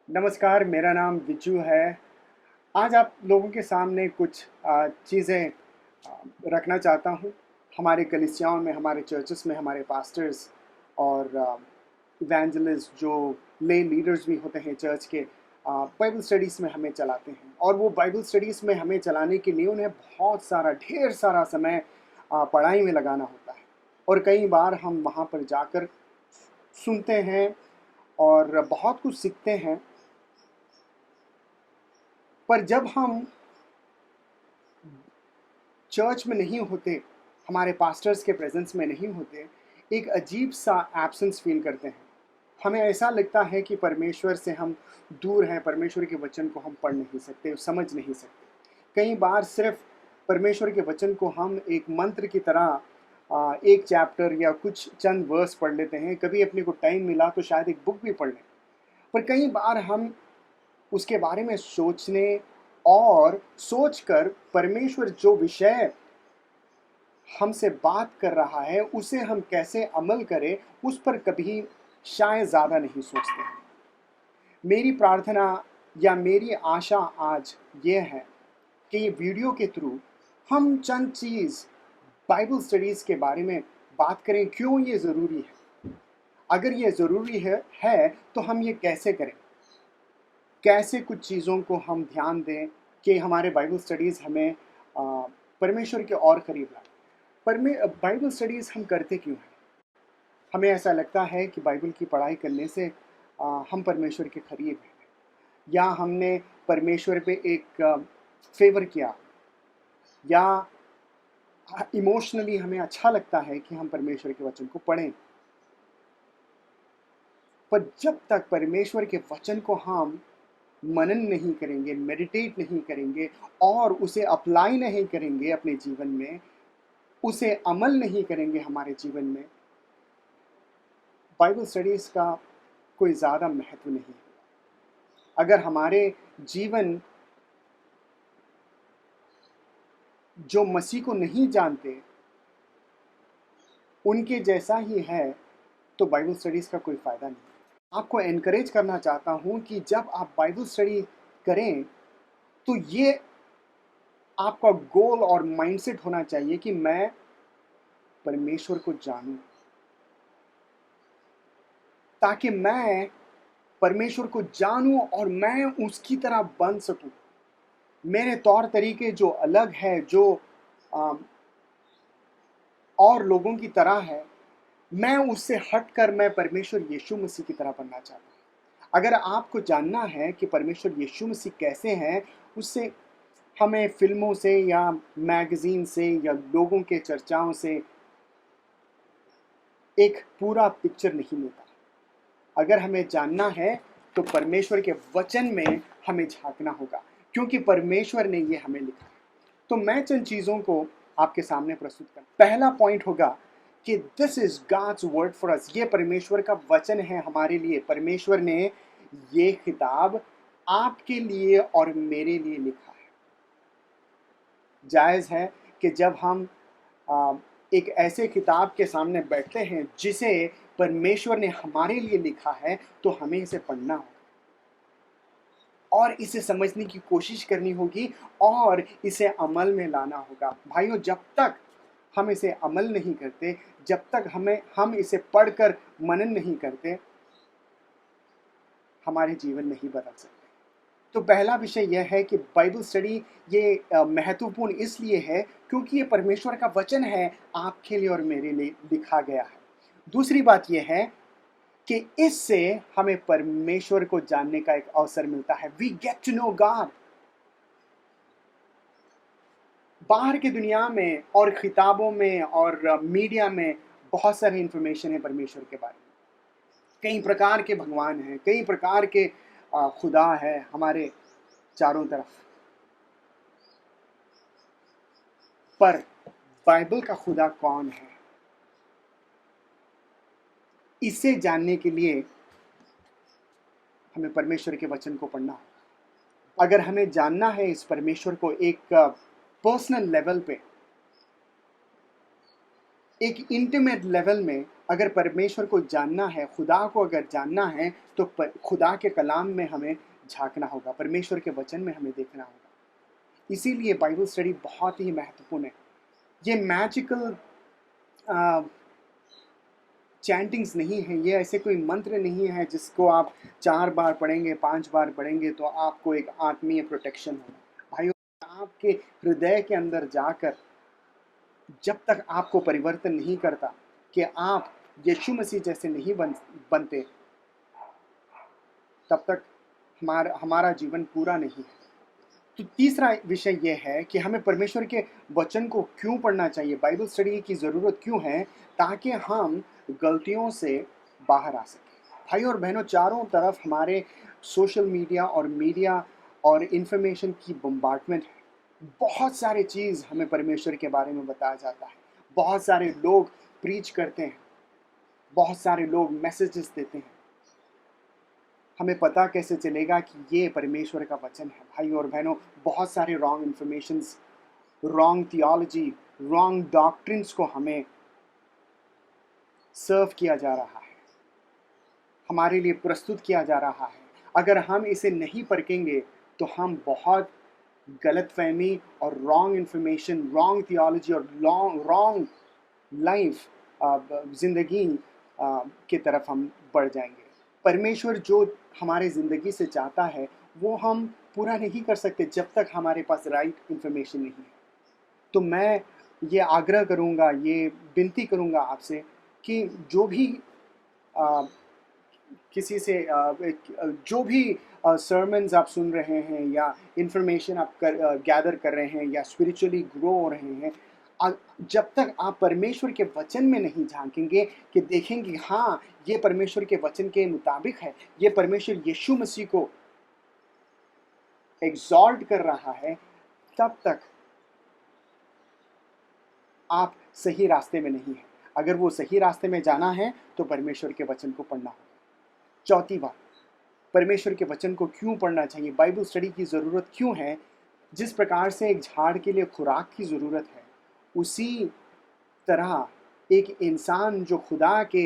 नमस्कार, मेरा नाम विजू है। आज आप लोगों के सामने कुछ चीज़ें रखना चाहता हूँ। हमारे कलीसियाओं में, हमारे चर्चेस में, हमारे पास्टर्स और इवेंजलिस्ट जो ले लीडर्स भी होते हैं चर्च के, बाइबल स्टडीज़ में हमें चलाते हैं और वो बाइबल स्टडीज़ में हमें चलाने के लिए उन्हें बहुत सारा, ढेर सारा समय पढ़ाई में लगाना होता है। और कई बार हम वहाँ पर जाकर सुनते हैं और बहुत कुछ सीखते हैं, पर जब हम चर्च में नहीं होते, हमारे पास्टर्स के प्रेजेंस में नहीं होते, एक अजीब सा एब्सेंस फील करते हैं। हमें ऐसा लगता है कि परमेश्वर से हम दूर हैं, परमेश्वर के वचन को हम पढ़ नहीं सकते, समझ नहीं सकते। कई बार सिर्फ परमेश्वर के वचन को हम एक मंत्र की तरह एक चैप्टर या कुछ चंद वर्स पढ़ लेते हैं। कभी अपने को टाइम मिला तो शायद एक बुक भी पढ़ लें, पर कई बार हम उसके बारे में सोचने और सोचकर परमेश्वर जो विषय हमसे बात कर रहा है उसे हम कैसे अमल करें, उस पर कभी शायद ज़्यादा नहीं सोचते हैं। मेरी प्रार्थना या मेरी आशा आज ये है कि ये वीडियो के थ्रू हम चंद चीज़ बाइबल स्टडीज़ के बारे में बात करें। क्यों ये ज़रूरी है? अगर ये ज़रूरी है तो हम ये कैसे करें? कैसे कुछ चीज़ों को हम ध्यान दें कि हमारे बाइबल स्टडीज़ हमें परमेश्वर के और करीब लाए। पर में बाइबल स्टडीज़ हम करते क्यों हैं? हमें ऐसा लगता है कि बाइबल की पढ़ाई करने से हम परमेश्वर के करीब हैं, या हमने परमेश्वर पे एक फेवर किया, या इमोशनली हमें अच्छा लगता है कि हम परमेश्वर के वचन को पढ़ें। पर जब तक परमेश्वर के वचन को हम मनन नहीं करेंगे, मेडिटेट नहीं करेंगे और उसे अप्लाई नहीं करेंगे अपने जीवन में, उसे अमल नहीं करेंगे हमारे जीवन में, बाइबल स्टडीज़ का कोई ज़्यादा महत्व नहीं है। अगर हमारे जीवन जो मसीह को नहीं जानते उनके जैसा ही है, तो बाइबल स्टडीज़ का कोई फ़ायदा नहीं। आपको एनकरेज करना चाहता हूँ कि जब आप बाइबल स्टडी करें तो ये आपका गोल और माइंडसेट होना चाहिए कि मैं परमेश्वर को जानूं, ताकि मैं परमेश्वर को जानूं और मैं उसकी तरह बन सकूं। मेरे तौर तरीके जो अलग है, जो आ, और लोगों की तरह है, मैं उससे हटकर मैं परमेश्वर यीशु मसीह की तरह बनना चाहता हूँ। अगर आपको जानना है कि परमेश्वर यीशु मसीह कैसे हैं, उससे हमें फिल्मों से या मैगजीन से या लोगों के चर्चाओं से एक पूरा पिक्चर नहीं मिलता। अगर हमें जानना है तो परमेश्वर के वचन में हमें झांकना होगा, क्योंकि परमेश्वर ने ये हमें लिखा है। तो मैं चंद चीज़ों को आपके सामने प्रस्तुत कर। पहला पॉइंट होगा कि this is God's word for us. ये परमेश्वर का वचन है हमारे लिए। परमेश्वर ने ये किताब आपके लिए और मेरे लिए लिखा है। जायज़ है कि जब हम एक ऐसे किताब के सामने बैठते हैं जिसे परमेश्वर ने हमारे लिए लिखा है, तो हमें इसे पढ़ना होगा और इसे समझने की कोशिश करनी होगी और इसे अमल में लाना होगा। भाइयों, जब तक हम इसे अमल नहीं करते, जब तक हम इसे पढ़कर मनन नहीं करते, हमारे जीवन नहीं बदल सकते। तो पहला विषय यह है कि बाइबल स्टडी ये महत्वपूर्ण इसलिए है क्योंकि ये परमेश्वर का वचन है, आपके लिए और मेरे लिए लिखा गया है। दूसरी बात यह है कि इससे हमें परमेश्वर को जानने का एक अवसर मिलता है। We get to know God. बाहर की दुनिया में और किताबों में और मीडिया में बहुत सारी इंफॉर्मेशन है परमेश्वर के बारे में। कई प्रकार के भगवान हैं, कई प्रकार के खुदा है हमारे चारों तरफ, पर बाइबल का खुदा कौन है, इसे जानने के लिए हमें परमेश्वर के वचन को पढ़ना होगा। अगर हमें जानना है इस परमेश्वर को एक पर्सनल लेवल पे, एक इंटीमेट लेवल में अगर परमेश्वर को जानना है, खुदा को अगर जानना है, तो खुदा के कलाम में हमें झांकना होगा, परमेश्वर के वचन में हमें देखना होगा। इसीलिए बाइबल स्टडी बहुत ही महत्वपूर्ण है। ये मैजिकल चैंटिंग्स नहीं है, ये ऐसे कोई मंत्र नहीं है जिसको आप 4 बार पढ़ेंगे, 5 बार पढ़ेंगे तो आपको एक आत्मीय प्रोटेक्शन होगा। भाइयों, आपके हृदय के अंदर जाकर जब तक आपको परिवर्तन नहीं करता कि आप यीशु मसीह जैसे नहीं बनते, तब तक हमारा जीवन पूरा नहीं है। तो तीसरा विषय यह है कि हमें परमेश्वर के वचन को क्यों पढ़ना चाहिए, बाइबल स्टडी की ज़रूरत क्यों है, ताकि हम गलतियों से बाहर आ सकें। भाई और बहनों, चारों तरफ हमारे सोशल मीडिया और इन्फॉर्मेशन की बम्बार्डमेंट है। बहुत सारे चीज़ हमें परमेश्वर के बारे में बताया जाता है, बहुत सारे लोग प्रीच करते हैं, बहुत सारे लोग मैसेजेस देते हैं। हमें पता कैसे चलेगा कि ये परमेश्वर का वचन है? भाई और बहनों, बहुत सारे wrong informations, wrong theology, wrong doctrines को हमें सर्व किया जा रहा है, हमारे लिए प्रस्तुत किया जा रहा है। अगर हम इसे नहीं परखेंगे तो हम बहुत गलतफहमी और रॉन्ग इन्फॉर्मेशन, रॉन्ग थियोलॉजी और रॉन्ग लाइफ ज़िंदगी की तरफ हम बढ़ जाएंगे। परमेश्वर जो हमारे ज़िंदगी से चाहता है वो हम पूरा नहीं कर सकते जब तक हमारे पास राइट इन्फॉर्मेशन नहीं है। तो मैं ये आग्रह करूँगा, ये विनती करूँगा आपसे कि जो भी किसी से जो भी सर्मन्स आप सुन रहे हैं या इन्फॉर्मेशन आप गैदर कर रहे हैं या स्पिरिचुअली ग्रो हो रहे हैं, जब तक आप परमेश्वर के वचन में नहीं झांकेंगे कि देखेंगे हाँ ये परमेश्वर के वचन के मुताबिक है, ये परमेश्वर यीशु मसीह को एग्जॉल्ट कर रहा है, तब तक आप सही रास्ते में नहीं हैं। अगर वो सही रास्ते में जाना है तो परमेश्वर के वचन को पढ़ना होगा। चौथी बात, परमेश्वर के वचन को क्यों पढ़ना चाहिए, बाइबल स्टडी की ज़रूरत क्यों है? जिस प्रकार से एक झाड़ के लिए खुराक की ज़रूरत है, उसी तरह एक इंसान जो खुदा के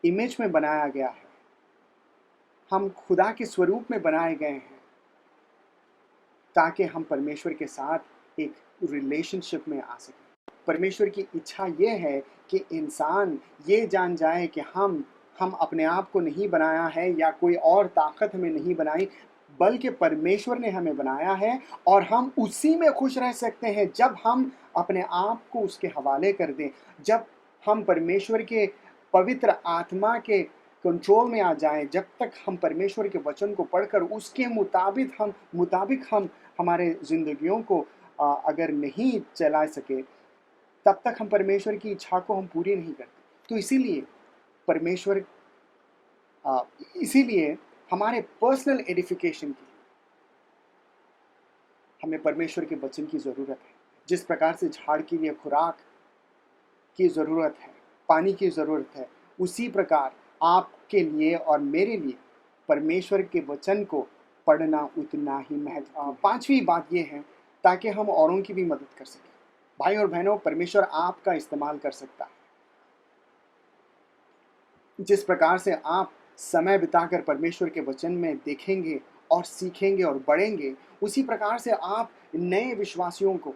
इमेज में बनाया गया है, हम खुदा के स्वरूप में बनाए गए हैं ताकि हम परमेश्वर के साथ एक रिलेशनशिप में आ सकें। परमेश्वर की इच्छा ये है कि इंसान ये जान जाए कि हम अपने आप को नहीं बनाया है या कोई और ताकत हमें नहीं बनाई, बल्कि परमेश्वर ने हमें बनाया है और हम उसी में खुश रह सकते हैं जब हम अपने आप को उसके हवाले कर दें, जब हम परमेश्वर के पवित्र आत्मा के कंट्रोल में आ जाएं। जब तक हम परमेश्वर के वचन को पढ़कर उसके मुताबिक हम हमारे ज़िंदगियों को अगर नहीं चला सके, तब तक हम परमेश्वर की इच्छा को हम पूरी नहीं करते। तो इसीलिए हमारे पर्सनल एडिफिकेशन की हमें परमेश्वर के वचन की ज़रूरत है। जिस प्रकार से झाड़ के लिए खुराक की ज़रूरत है, पानी की ज़रूरत है, उसी प्रकार आपके लिए और मेरे लिए परमेश्वर के वचन को पढ़ना उतना ही महत्वपूर्ण। पांचवी बात यह है ताकि हम औरों की भी मदद कर सकें। भाई और बहनों, परमेश्वर आपका इस्तेमाल कर सकता है। जिस प्रकार से आप समय बिताकर परमेश्वर के वचन में देखेंगे और सीखेंगे और बढ़ेंगे, उसी प्रकार से आप नए विश्वासियों को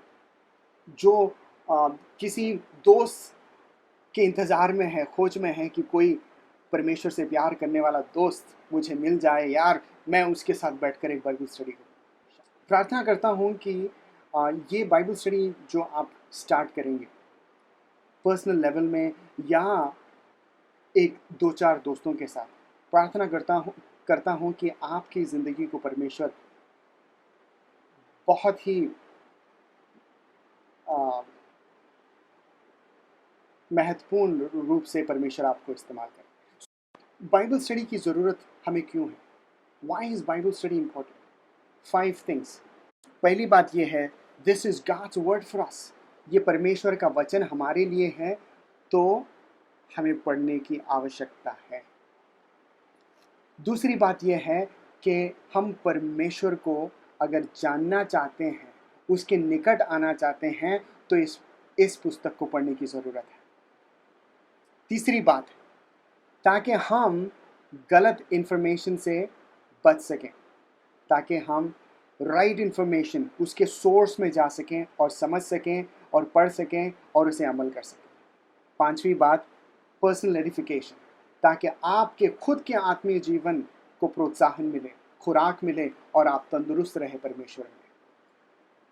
जो किसी दोस्त के इंतज़ार में है, खोज में है कि कोई परमेश्वर से प्यार करने वाला दोस्त मुझे मिल जाए, यार मैं उसके साथ बैठकर एक बाइबल स्टडी करूँ। प्रार्थना करता हूँ कि ये बाइबल स्टडी जो आप स्टार्ट करेंगे पर्सनल लेवल में या एक 2-4 दोस्तों के साथ, प्रार्थना करता हूँ कि आपकी ज़िंदगी को परमेश्वर बहुत ही महत्वपूर्ण रूप से परमेश्वर आपको इस्तेमाल करे। बाइबल स्टडी की ज़रूरत हमें क्यों है? Why is Bible study important? 5 things. पहली बात यह है, this is God's word for us. ये परमेश्वर का वचन हमारे लिए है, तो हमें पढ़ने की आवश्यकता है। दूसरी बात यह है कि हम परमेश्वर को अगर जानना चाहते हैं, उसके निकट आना चाहते हैं, तो इस पुस्तक को पढ़ने की ज़रूरत है। तीसरी बात, ताकि हम गलत इन्फॉर्मेशन से बच सकें, ताकि हम राइट इन्फॉर्मेशन उसके सोर्स में जा सकें और समझ सकें और पढ़ सकें और उसे अमल कर सकें। पांचवी बात, पर्सनल एडिफिकेशन, ताकि आपके खुद के आत्मीय जीवन को प्रोत्साहन मिले, खुराक मिले और आप तंदुरुस्त रहे परमेश्वर में।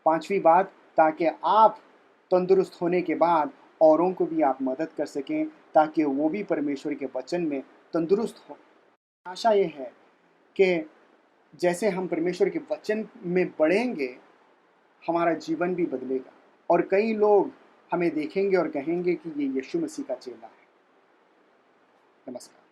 पांचवी बात, ताकि आप तंदुरुस्त होने के बाद औरों को भी आप मदद कर सकें, ताकि वो भी परमेश्वर के वचन में तंदुरुस्त हो। आशा ये है कि जैसे हम परमेश्वर के वचन में बढ़ेंगे, हमारा जीवन भी बदलेगा और कई लोग हमें देखेंगे और कहेंगे कि ये यीशु मसीह का चेला है। नमस्कार।